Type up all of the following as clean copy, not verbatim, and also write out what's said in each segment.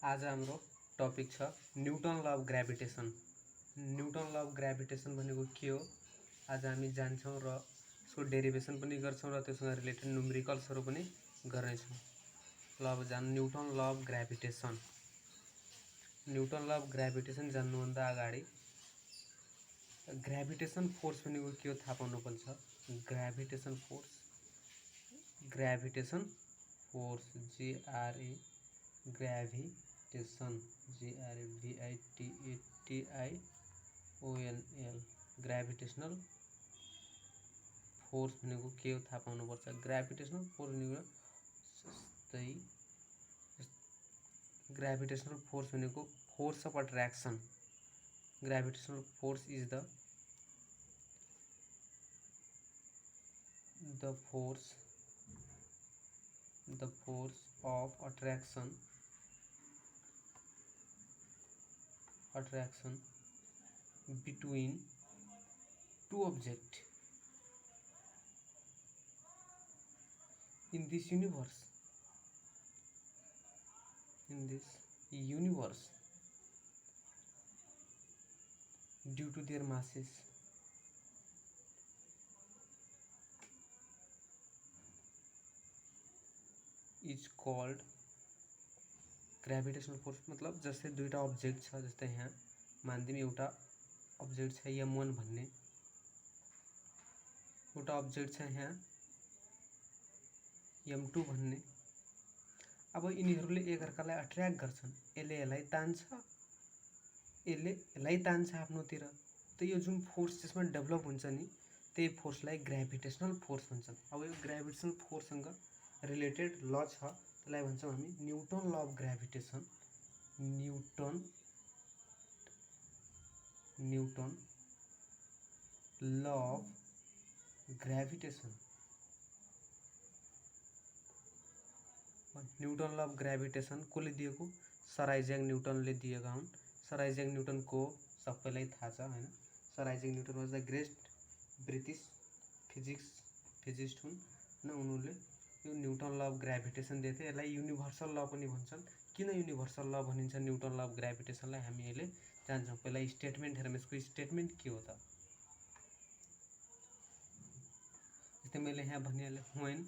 आज हाम्रो टपिक छ न्यूटन ल अफ ग्रेभिटेसन। न्यूटन ल अफ ग्रेभिटेसन भनेको के हो आज हामी जान्छौँ र यसको डेरिभेसन पनि गर्छौँ र त्यससँग रिलेटेड न्युमेरिकल्सहरू पनि गर्नेछौँ। ल अब जान न्यूटन ल अफ ग्रेभिटेसन। न्यूटन ल अफ ग्रेभिटेसन जान्नुभन्दा अगाडि ग्रेभिटेसन फोर्स भनेको के हो थाहा पाउनुपर्छ। Gravitation force GRA gravitation GRAVITATIONL gravitational force भनेको के हो थाहा पाउनुपर्छ। ग्रेभिटेशनल फोर्स भनेको जस्तै ग्रेभिटेशनल फोर्स भनेको force of attraction. Gravitational force is the force of attraction between two objects in this universe due to their masses is called gravitational force. मतलब जस्तै दुईटा अब्जेक्ट छ, जस्तै यहाँ मानिदिउँ एउटा अब्जेक्ट छ M1 भन्ने, एउटा अब्जेक्ट छ यहाँ M2 भन्ने। अब यिनीहरूले एकअर्कालाई अट्र्याक्ट गर्छन्, यसले यसलाई तान्छ, यसले यसलाई तान्छ आफ्नोतिर। त यो जुन फोर्स त्यसमा डेभलप हुन्छ नि त्यही फोर्सलाई ग्रेभिटेशनल फोर्स भन्छन्। अब यो ग्रेभिटेशनल फोर्ससँग रिलेटेड ल छ, त्यसलाई भन्छौँ हामी न्यूटन ल अफ ग्रेभिटेसन। न्यूटन ल अफ ग्रेभिटेसन। न्यूटन ल अफ ग्रेभिटेसन कसले दिएको? सर आइज्याक न्यूटनले दिएका हुन्। सर आइज्याक न्यूटन को सबैलाई थाहा छ हैन। Sir Isaac Newton was the great British physicist हुन् न। उनीहरूले यो न्यूटन ल अफ ग्रेभिटेसन दिएको थियो। यसलाई युनिभर्सल ल पनि भन्छन्। किन युनिभर्सल ल भनिन्छ न्यूटन ल अफ ग्रेभिटेसनलाई हामी अहिले जान्छौँ। पहिला स्टेटमेन्ट हेरौँ, यसको स्टेटमेन्ट के हो त। जस्तै मैले यहाँ भनिहालेँ व्हेन,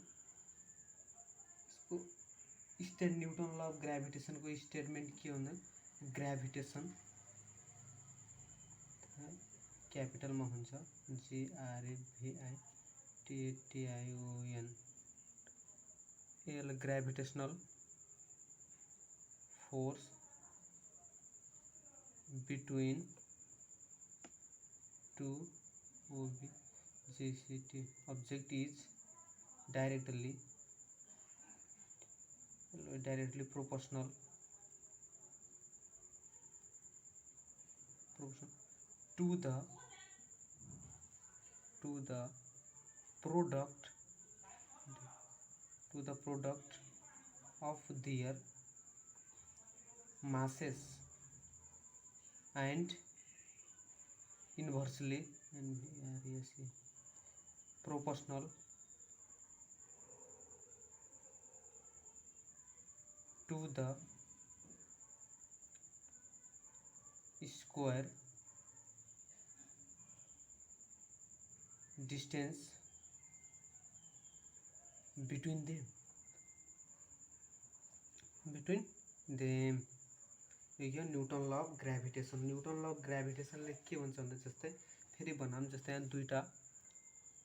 यसको न्यूटन ल अफ ग्रेभिटेसनको स्टेटमेन्ट के भन्दा ग्रेभिटेसन क्यापिटलमा हुन्छ GRAVITATION। यसलाई gravitational force between two object is directly proportional to the product of their masses and inversely proportional to the square distance between them। यो न्यूटन ल of gravitation. Newton ल अफ ग्रेभिटेसनले के भन्छ भन्दा जस्तै फेरि बनाऊँ, जस्तै यहाँ दुईटा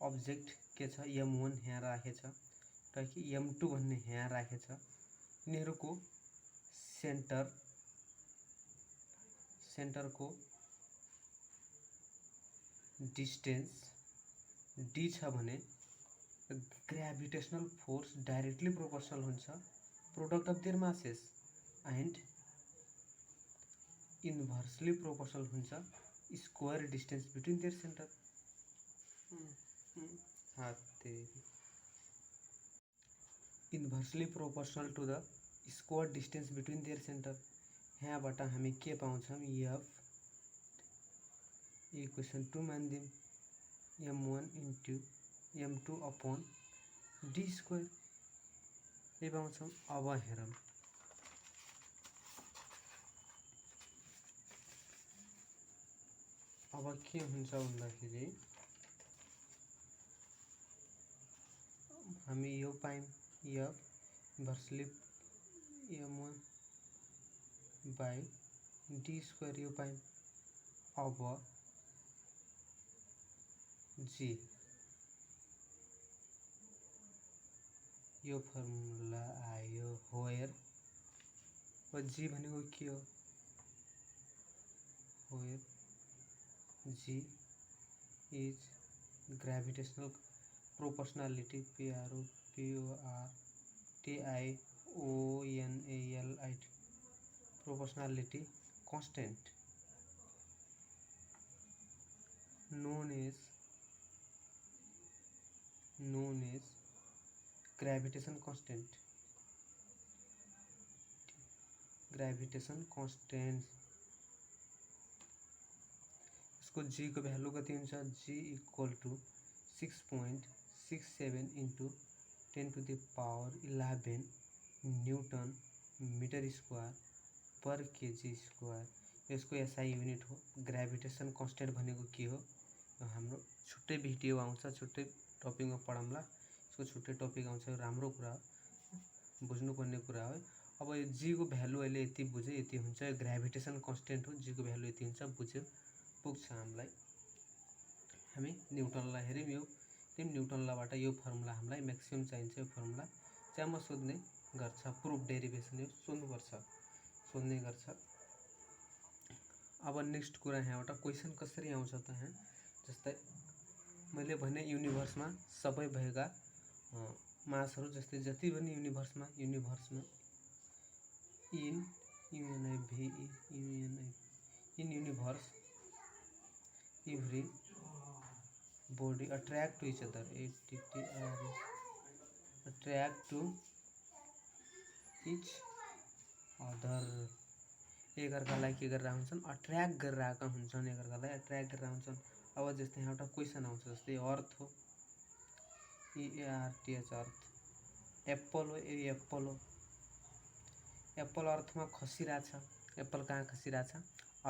अब्जेक्ट के छ M1 यहाँ राखेछ र M2 भन्ने यहाँ राखेछ। यिनीहरूको सेन्टरको डिस्टेन्स d छ भने ग्रेभिटेशनल फोर्स डाइरेक्टली प्रोपोर्शनल हुन्छ product of their masses and inversely proportional हुन्छ square distance between their centre. Inversely proportional to the square distance between their centre. यहाँबाट हामी के पाउँछौँ? F इक्वेसन 2 मानिदिउँ M1 into M2 upon d square. ये पाउँछौँ। अब हेरौँ अब के हुन्छ भन्दाखेरि हामी यो पायौँ F inversely m1 by d square यो पायौँ। अब जी यो फर्मुला आयो वेयर जी भनेको के हो where G is gravitational proportionality PROPORTIONALIT proportionality constant known as gravitation constant इसको जी को भ्यालु कति हुन्छ G equal to 6.67 into 10⁻11 Newton metre square per kg square. यसको एसआई युनिट हो। ग्रेभिटेशन कन्स्टेन्ट भनेको के हो हाम्रो छुट्टै भिडियो आउँछ, छुट्टै टपिकमा पढाउँला। यसको छुट्टै टपिक आउँछ, राम्रो कुरा हो, बुझ्नुपर्ने कुरा हो। अब यो जी को भ्यालु अहिले यति बुझ्यो, यति हुन्छ। ग्रेभिटेशन कन्स्टेन्ट हो, जी को भ्यालु यति हुन्छ, बुझ्यो, पुग्छ हामीलाई। हामी न्युटन ला हेर्यौँ, यो न्युटन लाबाट यो फर्मुला हामीलाई म्याक्सिमम चाहिन्छ। यो फर्मुला च्यामा सोध्ने गर्छ, प्रुफ डेरिभेसन यो सोध्ने गर्छ। अब नेक्स्ट कुरा यहाँबाट क्वेसन कसरी आउँछ त यहाँ जस्तै मैले भने युनिभर्समा सबै भएका मासहरू जस्तै जति पनि युनिभर्समा in universe every body attract to each other, attract to each other, एकअर्कालाई के गरेर हुन्छन् अट्र्याक्ट गरिरहेका हुन्छन्, एकअर्कालाई अट्र्याक्ट गरेर हुन्छन्। अब जस्तै यहाँ एउटा क्वेसन आउँछ, जस्तै अर्थ हो EARTH अर्थ, एप्पल हो एप्पल अर्थमा खसिरहेछ, एप्पल कहाँ खसिरहेछ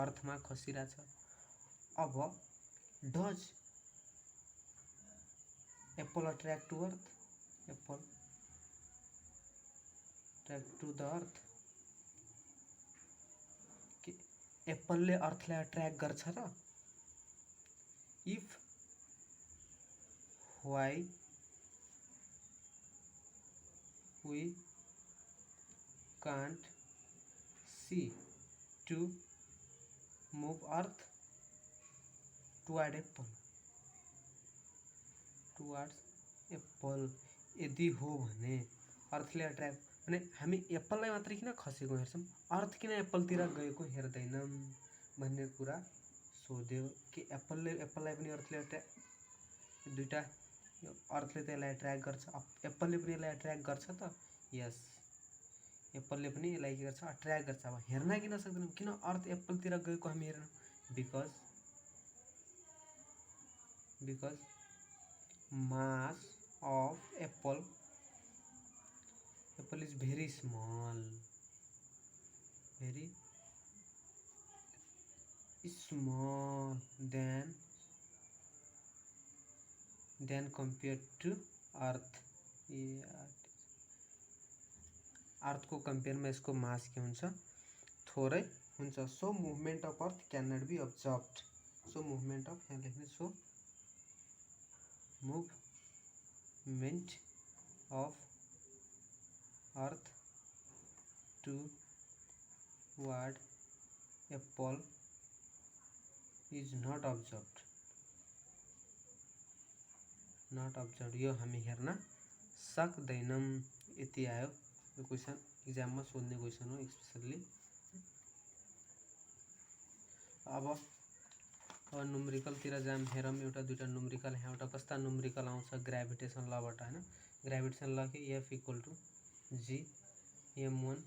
अर्थमा खसिरहेछ। अब does apple attract to earth, apple attract to the earth, एप्पलले अर्थलाई अट्र्याक्ट गर्छ र if why we can't see to move earth toward apple, यदि हो भने अर्थले अट्र्याक्ट भने हामी एप्पललाई मात्रै किन खसेको हेर्छौँ, अर्थ किन एप्पलतिर गएको हेर्दैनौँ भन्ने कुरा सोध्यो। कि एप्पललाई पनि अर्थले अट्र्याक्ट, दुईटा अर्थले त यसलाई अट्र्याक्ट गर्छ, एप्पलले पनि यसलाई अट्र्याक्ट गर्छ त, यस एप्पलले पनि यसलाई के गर्छ अट्र्याक्ट गर्छ। अब हेर्न किन सक्दैनौँ, किन अर्थ एप्पलतिर गएको हामी हेर्न, because mass of apple is very small than compared to earth। Earth को कंपेयर में इसको मास के हुन्छ थोरै हुन्छ। So movement of earth can not be observed, so movement of यहाँ लेख्ने, so movement of earth toward apple is not observed, यो हामी हेर्न सक्दैनौँ। यति आयो यो क्वेसन, इक्जाममा सोध्ने क्वेसन हो स्पेशली। अब न्युमेरिकलतिर जाम हेरौँ, एउटा दुईटा न्युमेरिकल। यहाँ एउटा कस्ता न्युमेरिकल आउँछ ग्रेभिटेसन लबाट हैन, ग्रेभिटेसन ल के F equal to G m1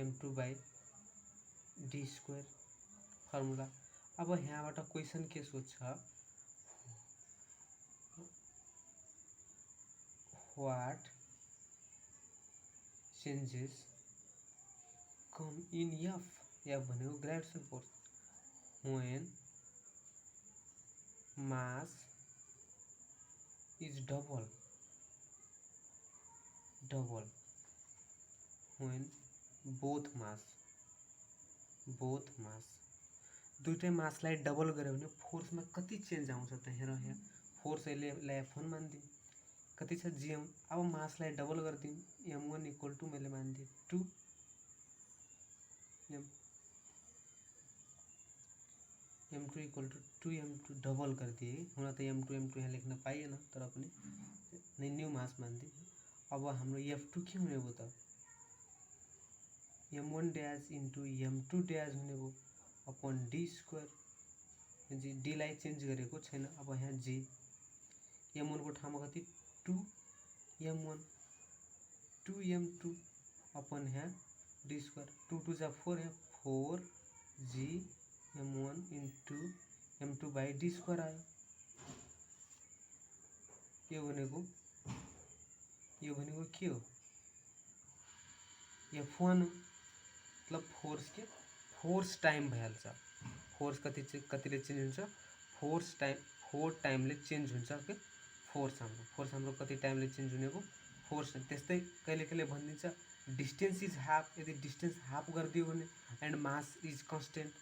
m2 by d square formula. अब यहाँबाट क्वेसन के सोध्छ, what changes come in F भनेको gravitation force when mass is double when both mass दुईटै मासलाई डबल गऱ्यो भने फोर्समा कति चेन्ज आउँछ त हेर यहाँ फोर्स अहिले F1 मानिदिउँ कति छ GM। अब मासलाई डबल गरिदिउँ M1 इक्वल टू मैले मानिदिएँ 2 M2 equal two 2 M2 double गरिदिए। हुन त M2 यहाँ लेख्न पाइएन तर पनि न्यू मास मानिदिए। अब हाम्रो F2 के हुने भयो त M1 dash into M2 dash हुने भयो अपन D स्क्वायर जी D लाई चेन्ज गरेको छैन। अब यहाँ G M1 को ठाउँमा कति 2 M1 2 M2 अपन यहाँ D स्क्वायर 2 2 जा 4 है 4 G M1 into M2 by D square आयो। यो भनेको के हो F1 मतलब फोर्स टाइम भइहाल्छ। फोर्स कतिले चेन्ज हुन्छ 4 टाइमले चेन्ज हुन्छ के फोर्स हाम्रो कति टाइमले चेन्ज हुने भयो फोर्स। त्यस्तै कहिले भनिदिन्छ डिस्टेन्स इज हाफ। यदि डिस्टेन्स हाफ गरिदियो भने and mass is constant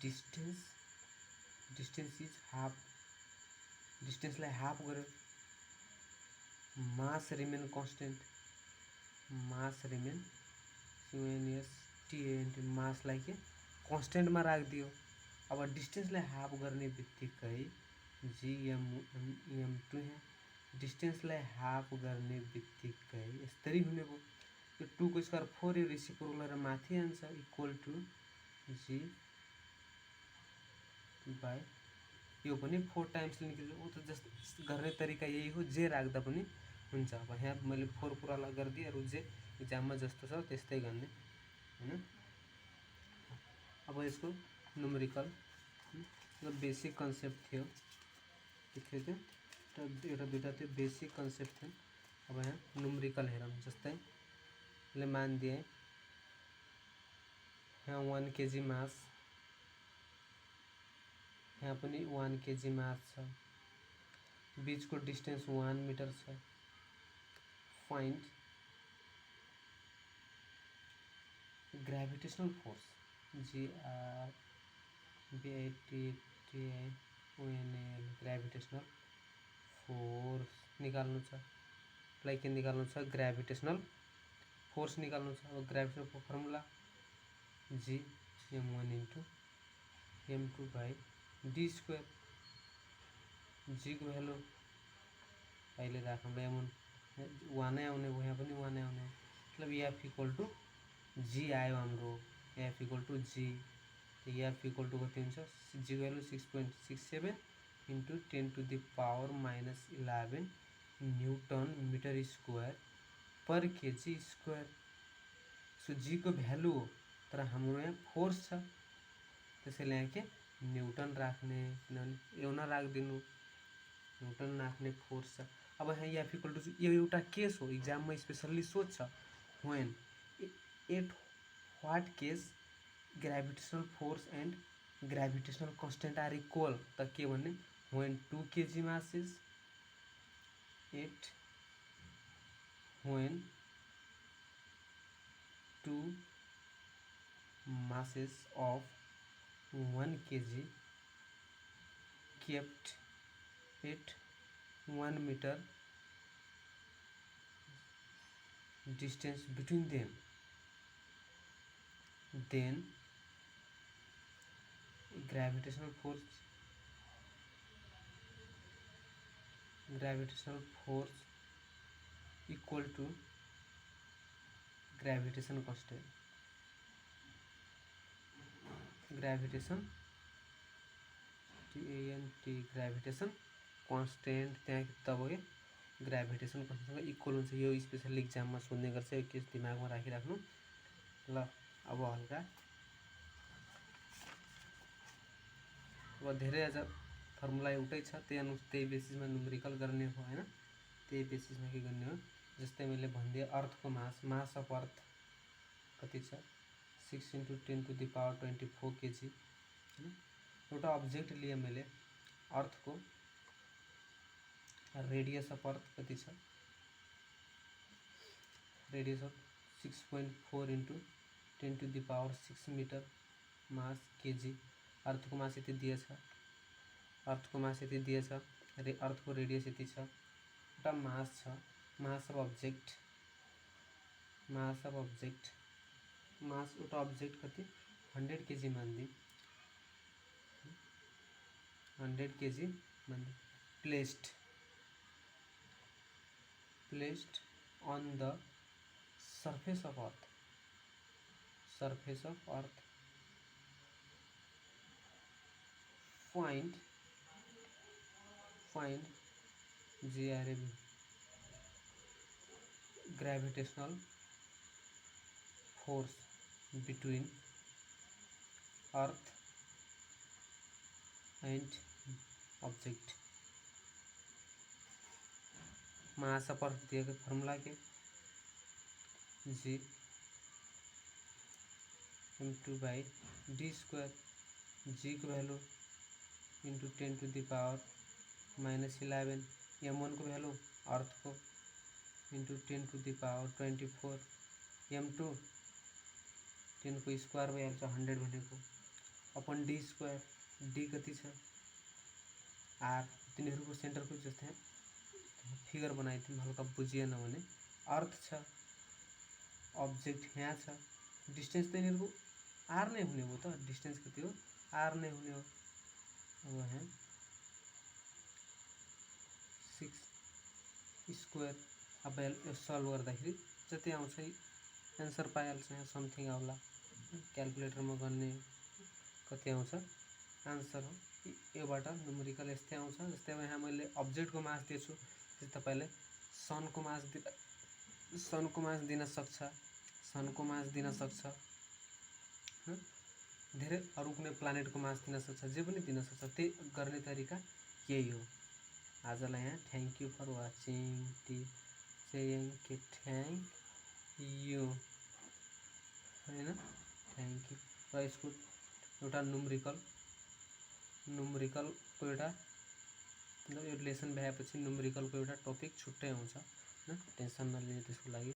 distance is half डिस्टेन्सलाई हाफ गर्यो mass remain constant mass remain CONSTANT मासलाई के कन्स्टेन्टमा राखिदियो। अब डिस्टेन्सलाई हाफ गर्ने बित्तिकै GM2 यहाँ डिस्टेन्सलाई हाफ गर्ने बित्तिकै यसरी हुने भयो। यो 2 को स्क्वायर 4 यो रेसिप्रोकल गरेर माथि आउँछ इक्वल टू G बाई यो पनि 4 टाइम्सले निक्लिन्छ। उ त जस्ट गर्ने तरिका यही हो जे राख्दा पनि हुन्छ। अब यहाँ मैले 4 पुरा गरिदिएँ अरु जे इक्जाममा जस्तो छ त्यस्तै गर्ने हैन। अब यसको न्युमेरिकल मतलब बेसिक कन्सेप्ट थियो के थियो त्यो एउटा दुईटा थियो बेसिक कन्सेप्ट थियो। अब यहाँ न्युमेरिकल हेरौँ जस्तै ले मान दिए यहाँ 1 kg मास यहाँ पनि 1 kg मास छ बीचको डिस्टेन्स 1 मिटर छ। Find gravitational force GRVITTIONL gravitational force निकाल्नु छ। लाई के निकाल्नु छ ग्रेभिटेशनल फोर्स निकाल्नु छ। अब gravitational formula G M1 into M2 by D square. G को भ्यालु अहिले राखौँ M1 1 आउने भयो यहाँ पनि 1 आउने मतलब F इक्वल टू G आयो हाम्रो F equal to G F equal to कति हुन्छ G को value 6.67 into 10 to the power minus 11 newton metre square per kg square. So G को भ्यालु हो तर हाम्रो यहाँ फोर्स छ त्यसैले यहाँ के न्यूटन राख्ने किनभने एउटा राखिदिनु न्यूटन राख्ने फोर्स छ। अब यहाँ F इक्वल टू यो एउटा केस हो इक्जाममा स्पेशल्ली सोध्छ when at what case gravitational force and gravitational constant are equal त के भन्ने when 2 kg mass is at when 2 masses of 1 kg kept at 1 meter distance between them, then gravitational force equal to gravitation constant gravitation gravitation constant त्यहाँ तब के gravitation constant equal हुन्छ। यो special एक्जाममा सोध्ने गर्छ यो केस दिमागमा राखिराख्नु ल। अब हल्का अब धेरै आज फर्मुला एउटै छ त्यही बेसिसमा न्युमेरिकल गर्ने हो हैन। त्यही बेसिसमा के गर्ने हो जस्तै मैले भनिदिए अर्थको मास अफ अर्थ कति छ 6 × 10 टू द पावर 24 kg हैन। एउटा अब्जेक्ट लिए मैले अर्थको रेडियस अफ अर्थ कति छ, radius of 6.4 × 10⁶ metre mass kg. अर्थको मास यति दिएछ, अर्थको मास यति दिएछ, अर्थको रेडियस यति छ, एउटा मास छ, mass of object, mass of object, mass एउटा अब्जेक्ट कति 100 केजी मान्दी, 100 केजी मान्दी, placed on the surface of earth, surface of earth, find GRAV, gravitational force between earth and object। Mass of अर्थ दिए गए फॉर्मूला के G m2/d², G को value into 10⁻⁻11, m1 को value अर्थ को इंटू 10⁻24, m2 10 को square भइहाल्छ 100 भनेको अपन d², d कति छ r, तिनीहरूको सेन्टरको जस्तै फिगर बनाइदिउँ हल्का बुझिएन भने। अर्थ छ, अब्जेक्ट यहाँ छ, डिस्टेन्स त यिनीहरूको आर नै हुने हो त, डिस्टेन्स कति हो आर नै हुने हो। अब यहाँ 6 स्क्वायर, अब सल्भ गर्दाखेरि जति आउँछ एन्सर पाइहाल्छ, यहाँ समथिङ आउला, क्यालकुलेटरमा गर्ने कति आउँछ आन्सर हो। योबाट न्युमेरिकल यस्तै आउँछ। जस्तै अब यहाँ मैले अब्जेक्टको मास दिएछु, तपाईले सनको मास दिन सक्छ, सनको मास दिन सक्छ, धेरै अरू कुनै प्लानेटको मास दिन सक्छ, जे पनि दिन सक्छ। त्यही गर्ने तरिका यही हो। आजलाई यहाँ thank you for watching, thank you हैन, थ्याङ्क यू। र यसको एउटा न्युमेरिकलको एउटा यो लेसन भएपछि न्युमेरिकलको एउटा टपिक छुट्टै आउँछ, टेन्सन नलिनु त्यसको लागि।